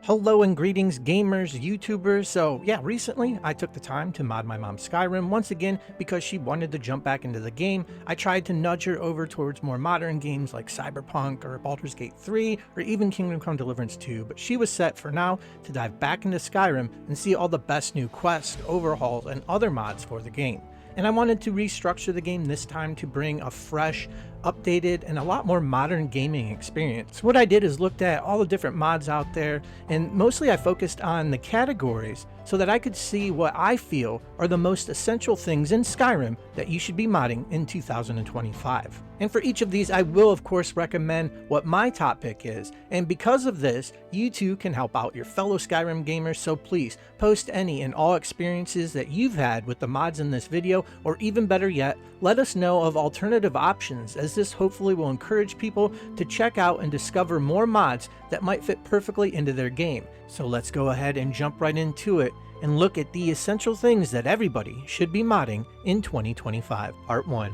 Hello and greetings gamers, YouTubers. So yeah, recently I took the time to mod my mom's Skyrim once again because she wanted to jump back into the game. I tried to nudge her over towards more modern games like Cyberpunk or Baldur's Gate 3 or even Kingdom Come Deliverance 2, but she was set for now to dive back into Skyrim and see all the best new quests, overhauls, and other mods for the game. And I wanted to restructure the game this time to bring a fresh, updated, and a lot more modern gaming experience. What I did is looked at all the different mods out there, and mostly I focused on the categories so that I could see what I feel are the most essential things in Skyrim that you should be modding in 2025. And for each of these, I will of course recommend what my top pick is, and because of this, you too can help out your fellow Skyrim gamers, so please post any and all experiences that you've had with the mods in this video, or even better yet, let us know of alternative options, as this hopefully will encourage people to check out and discover more mods that might fit perfectly into their game. So let's go ahead and jump right into it and look at the essential things that everybody should be modding in 2025. Part 1.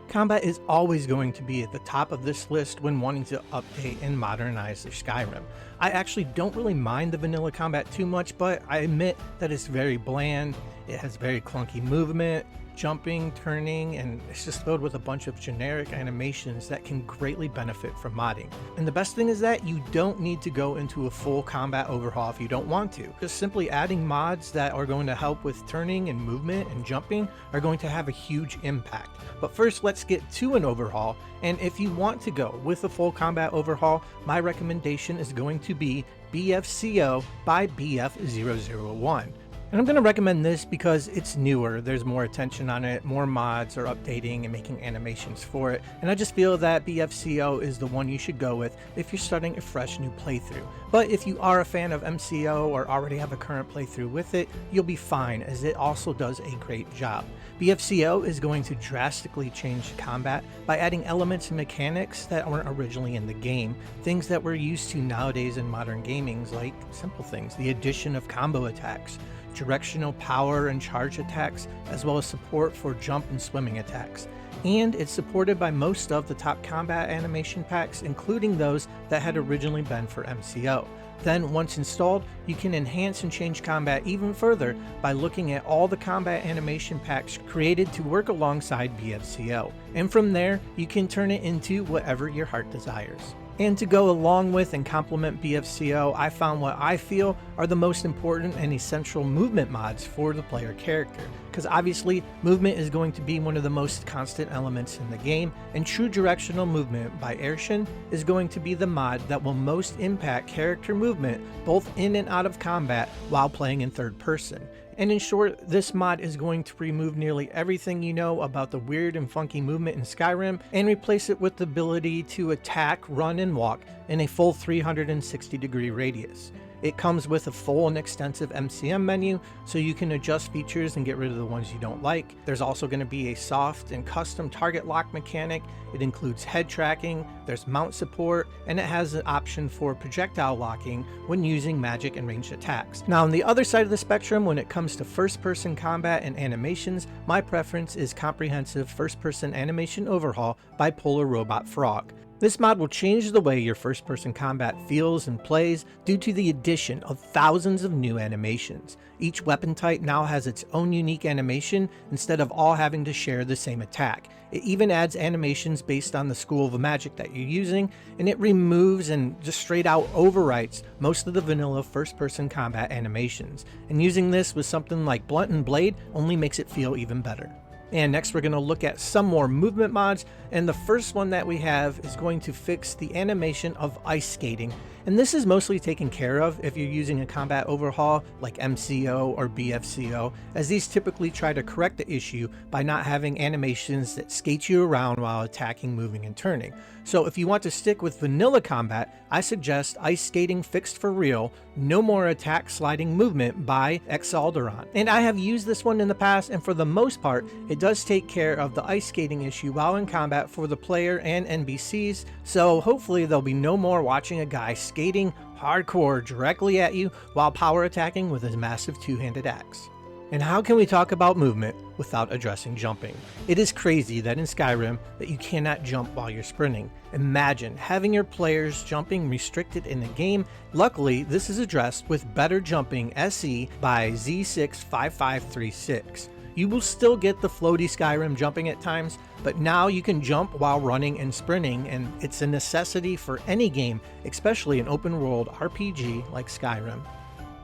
Combat is always going to be at the top of this list when wanting to update and modernize their Skyrim. I actually don't really mind the vanilla combat too much, but I admit that it's very bland, it has very clunky movement, jumping, turning, and it's just filled with a bunch of generic animations that can greatly benefit from modding. And the best thing is that you don't need to go into a full combat overhaul if you don't want to. Just simply adding mods that are going to help with turning and movement and jumping are going to have a huge impact. But first, let's get to an overhaul, and if you want to go with a full combat overhaul, my recommendation is going to be BFCO by BF001. And I'm going to recommend this because it's newer, there's more attention on it, more mods are updating and making animations for it, and I just feel that BFCO is the one you should go with if you're starting a fresh new playthrough. But if you are a fan of MCO or already have a current playthrough with it, you'll be fine, as it also does a great job. BFCO is going to drastically change combat by adding elements and mechanics that weren't originally in the game, things that we're used to nowadays in modern gamings, like simple things, the addition of combo attacks, directional power and charge attacks, as well as support for jump and swimming attacks. And it's supported by most of the top combat animation packs, including those that had originally been for MCO. Then once installed, you can enhance and change combat even further by looking at all the combat animation packs created to work alongside BFCO. And from there, you can turn it into whatever your heart desires. And to go along with and complement BFCO, I found what I feel are the most important and essential movement mods for the player character. Because obviously, movement is going to be one of the most constant elements in the game, and true directional movement by Airtion is going to be the mod that will most impact character movement both in and out of combat while playing in third person. And in short, this mod is going to remove nearly everything you know about the weird and funky movement in Skyrim and replace it with the ability to attack, run, and walk in a full 360-degree radius. It comes with a full and extensive MCM menu, so you can adjust features and get rid of the ones you don't like. There's also going to be a soft and custom target lock mechanic. It includes head tracking, there's mount support, and it has an option for projectile locking when using magic and ranged attacks. Now on the other side of the spectrum, when it comes to first-person combat and animations, my preference is comprehensive first-person animation overhaul by Polar Robot Frog. This mod will change the way your first-person combat feels and plays due to the addition of thousands of new animations. Each weapon type now has its own unique animation instead of all having to share the same attack. It even adds animations based on the school of magic that you're using, and it removes and just straight out overwrites most of the vanilla first-person combat animations. And using this with something like Blunt and Blade only makes it feel even better. And next we're going to look at some more movement mods, and the first one that we have is going to fix the animation of ice skating. And this is mostly taken care of if you're using a combat overhaul like MCO or BFCO, as these typically try to correct the issue by not having animations that skate you around while attacking, moving, and turning. So if you want to stick with vanilla combat, I suggest ice skating fixed for real, no more attack sliding movement by Exalderon. And I have used this one in the past, and for the most part, it does take care of the ice skating issue while in combat for the player and NPCs, so hopefully there'll be no more watching a guy skating hardcore directly at you while power attacking with his massive two-handed axe. And how can we talk about movement without addressing jumping? It is crazy that in Skyrim that you cannot jump while you're sprinting. Imagine having your players jumping restricted in the game. Luckily, this is addressed with better jumping SE by Z65536. You will still get the floaty Skyrim jumping at times, but now you can jump while running and sprinting, and it's a necessity for any game, especially an open world RPG like Skyrim.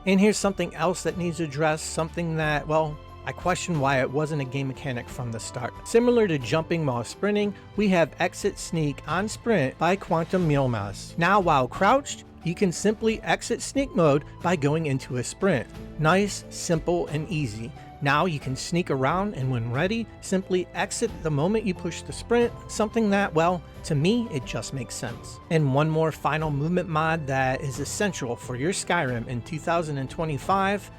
And here's something else that needs addressed, something that, well, I question why it wasn't a game mechanic from the start. Similar to jumping while sprinting, we have exit sneak on sprint by Quantum Milmas. Now while crouched, you can simply exit sneak mode by going into a sprint. Nice, simple, and easy. Now you can sneak around, and when ready, simply exit the moment you push the sprint, something that, well, to me, it just makes sense. And one more final movement mod that is essential for your Skyrim in 2025,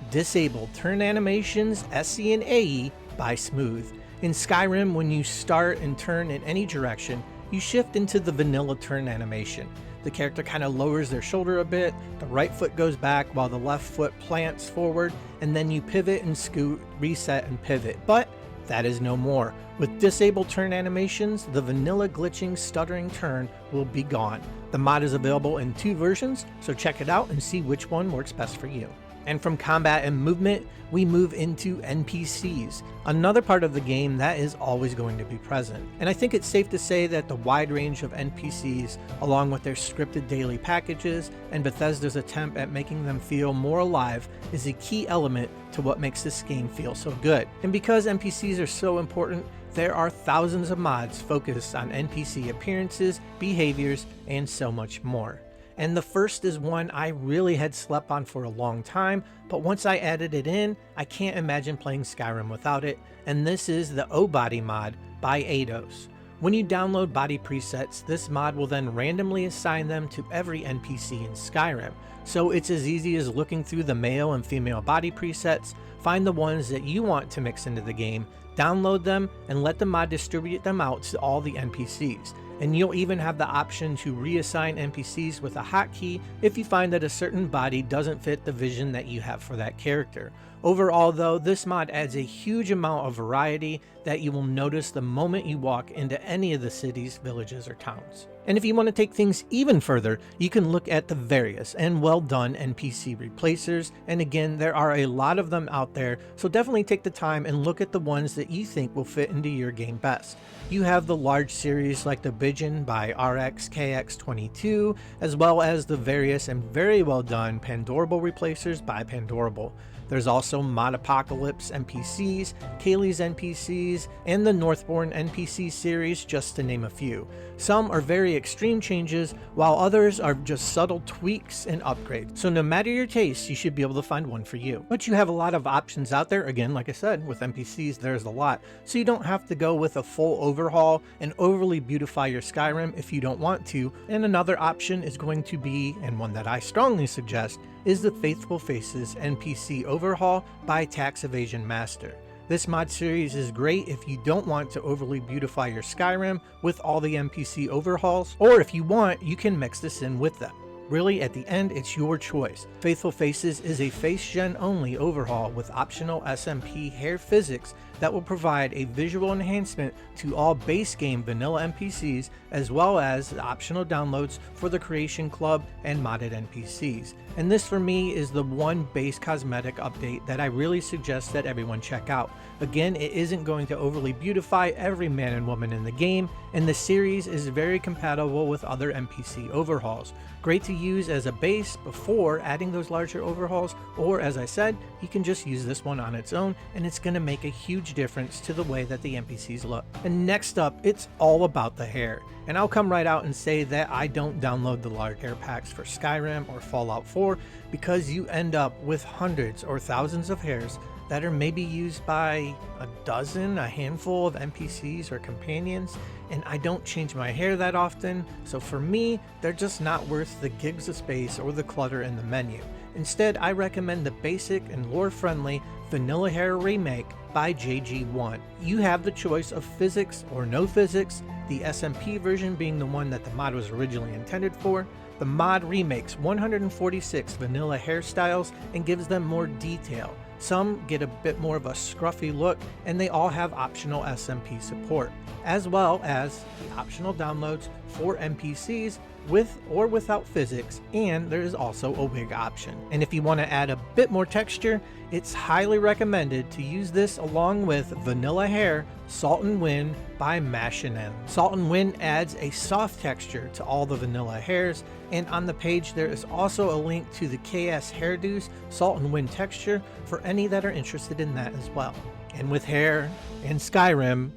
disable turn animations SE and AE by Smooth. In Skyrim, when you start and turn in any direction, you shift into the vanilla turn animation. The character kind of lowers their shoulder a bit, the right foot goes back while the left foot plants forward, and then you pivot and scoot, reset and pivot. But that is no more. With disabled turn animations, the vanilla glitching stuttering turn will be gone. The mod is available in 2 versions, so check it out and see which one works best for you. And from combat and movement, we move into NPCs, another part of the game that is always going to be present. And I think it's safe to say that the wide range of NPCs, along with their scripted daily packages and Bethesda's attempt at making them feel more alive, is a key element to what makes this game feel so good. And because NPCs are so important, there are thousands of mods focused on NPC appearances, behaviors, and so much more. And the first is one I really had slept on for a long time, but once I added it in, I can't imagine playing Skyrim without it, and this is the O-Body mod by Eidos. When you download body presets, this mod will then randomly assign them to every NPC in Skyrim. So it's as easy as looking through the male and female body presets, find the ones that you want to mix into the game, download them, and let the mod distribute them out to all the NPCs. And you'll even have the option to reassign NPCs with a hotkey if you find that a certain body doesn't fit the vision that you have for that character. Overall though, this mod adds a huge amount of variety that you will notice the moment you walk into any of the cities, villages, or towns. And if you want to take things even further, you can look at the various and well done NPC replacers, and again, there are a lot of them out there, so definitely take the time and look at the ones that you think will fit into your game best. You have the large series like the Bijan by RXKX22, as well as the various and very well done Pandorable replacers by Pandorable. There's also Mod Apocalypse NPCs, Kaylee's NPCs, and the Northbourne NPC series, just to name a few. Some are very extreme changes, while others are just subtle tweaks and upgrades. So no matter your taste, you should be able to find one for you. But you have a lot of options out there. Again, like I said, with NPCs, there's a lot. So you don't have to go with a full overhaul and overly beautify your Skyrim if you don't want to. And another option is going to be, and one that I strongly suggest, is the Faithful Faces NPC Overhaul by Tax Evasion Master. This mod series is great if you don't want to overly beautify your Skyrim with all the NPC overhauls, or if you want, you can mix this in with them. Really, at the end, it's your choice. Faithful Faces is a face gen only overhaul with optional SMP hair physics that will provide a visual enhancement to all base game vanilla NPCs, as well as the optional downloads for the Creation Club and modded NPCs. And this for me is the one base cosmetic update that I really suggest that everyone check out. Again, it isn't going to overly beautify every man and woman in the game, and the series is very compatible with other NPC overhauls. Great to use as a base before adding those larger overhauls, or as I said, you can just use this one on its own, and it's going to make a huge difference to the way that the NPCs look. And next up, it's all about the hair. And I'll come right out and say that I don't download the large hair packs for Skyrim or Fallout 4 because you end up with hundreds or thousands of hairs that are maybe used by a handful of NPCs or companions, and I don't change my hair that often, so for me, they're just not worth the gigs of space or the clutter in the menu. Instead, I recommend the basic and lore-friendly Vanilla Hair Remake by JG1. You have the choice of physics or no physics, the SMP version being the one that the mod was originally intended for. The mod remakes 146 vanilla hairstyles and gives them more detail. Some get a bit more of a scruffy look, and they all have optional SMP support, as well as the optional downloads for NPCs with or without physics, and there is also a wig option. And if you want to add a bit more texture, it's highly recommended to use this along with Vanilla Hair Salt and Wind by Mashin'. Salt and Wind adds a soft texture to all the vanilla hairs, and on the page there is also a link to the KS Hairdos Salt and Wind texture for any that are interested in that as well. And with hair and Skyrim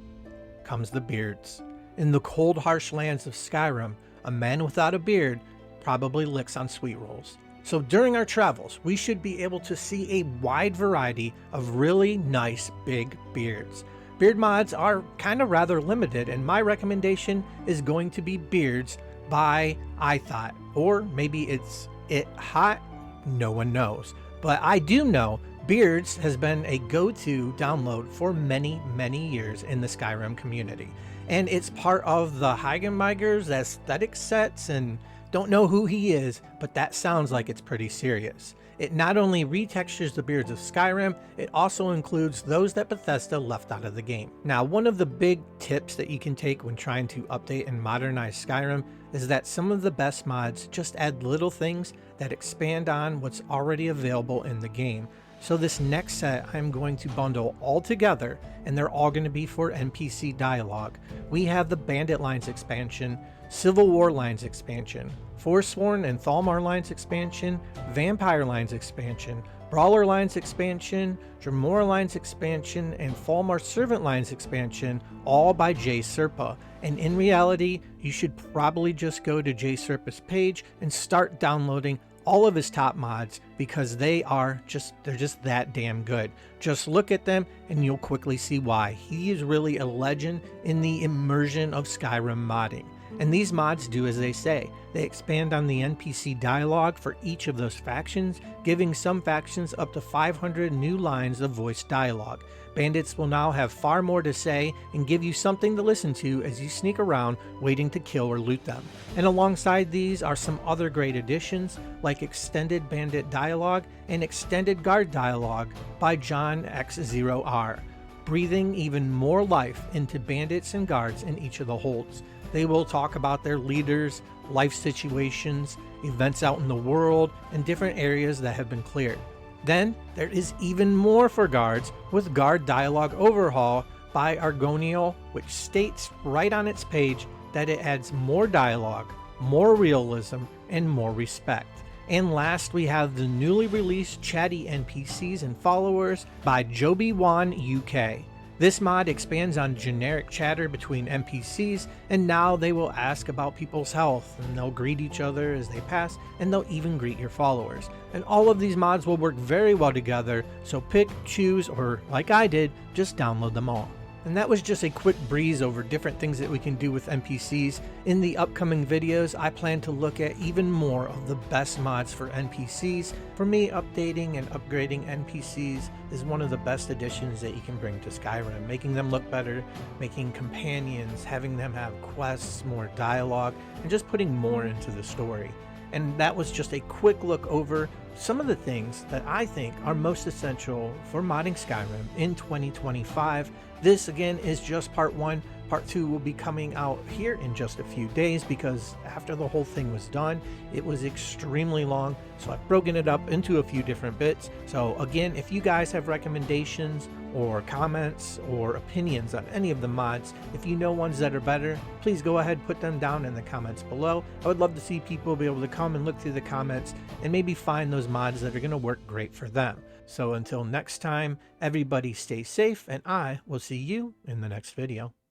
comes the beards. In the cold, harsh lands of Skyrim, a man without a beard probably licks on sweet rolls. So during our travels, we should be able to see a wide variety of really nice big beards. Beard mods are kind of rather limited, and my recommendation is going to be Beards by I Thought, or maybe it's It Hot, no one knows. But I do know Beards has been a go-to download for many years in the Skyrim community. And it's part of the Heigenmeiger's aesthetic sets, and don't know who he is, but that sounds like it's pretty serious. It not only retextures the beards of Skyrim, it also includes those that Bethesda left out of the game. Now, one of the big tips that you can take when trying to update and modernize Skyrim is that some of the best mods just add little things that expand on what's already available in the game. So this next set I'm going to bundle all together, and they're all going to be for NPC dialogue. We have the Bandit Lines expansion, Civil War Lines expansion, Forsworn and Thalmor Lines expansion, Vampire Lines expansion, Brawler Lines expansion, Dremora Lines expansion, and Falmar Servant Lines expansion, all by Jay Serpa. And in reality, you should probably just go to Jay Serpa's page and start downloading all of his top mods, because they're just that damn good. Just look at them and you'll quickly see why. He is really a legend in the immersion of Skyrim modding. And these mods do as they say. They expand on the NPC dialogue for each of those factions, giving some factions up to 500 new lines of voice dialogue. Bandits will now have far more to say and give you something to listen to as you sneak around waiting to kill or loot them. And alongside these are some other great additions like Extended Bandit Dialogue and Extended Guard Dialogue by John X0R, breathing even more life into bandits and guards in each of the holds. They will talk about their leaders, life situations, events out in the world, and different areas that have been cleared. Then there is even more for guards with Guard Dialogue Overhaul by Argonial, which states right on its page that it adds more dialogue, more realism, and more respect. And last, we have the newly released Chatty NPCs and Followers by Joby1 UK. This mod expands on generic chatter between NPCs, and now they will ask about people's health, and they'll greet each other as they pass, and they'll even greet your followers. And all of these mods will work very well together, so pick, choose, or like I did, just download them all. And that was just a quick breeze over different things that we can do with NPCs. In the upcoming videos, I plan to look at even more of the best mods for NPCs. For me, updating and upgrading NPCs is one of the best additions that you can bring to Skyrim, making them look better, making companions, having them have quests, more dialogue, and just putting more into the story. And that was just a quick look over some of the things that I think are most essential for modding Skyrim in 2025. This again is just part 1. Part 2 will be coming out here in just a few days, because after the whole thing was done, it was extremely long, so I've broken it up into a few different bits. So again, if you guys have recommendations or comments or opinions on any of the mods, if you know ones that are better, please go ahead, put them down in the comments below. I would love to see people be able to come and look through the comments and maybe find those mods that are going to work great for them. So until next time, everybody stay safe, and I will see you in the next video.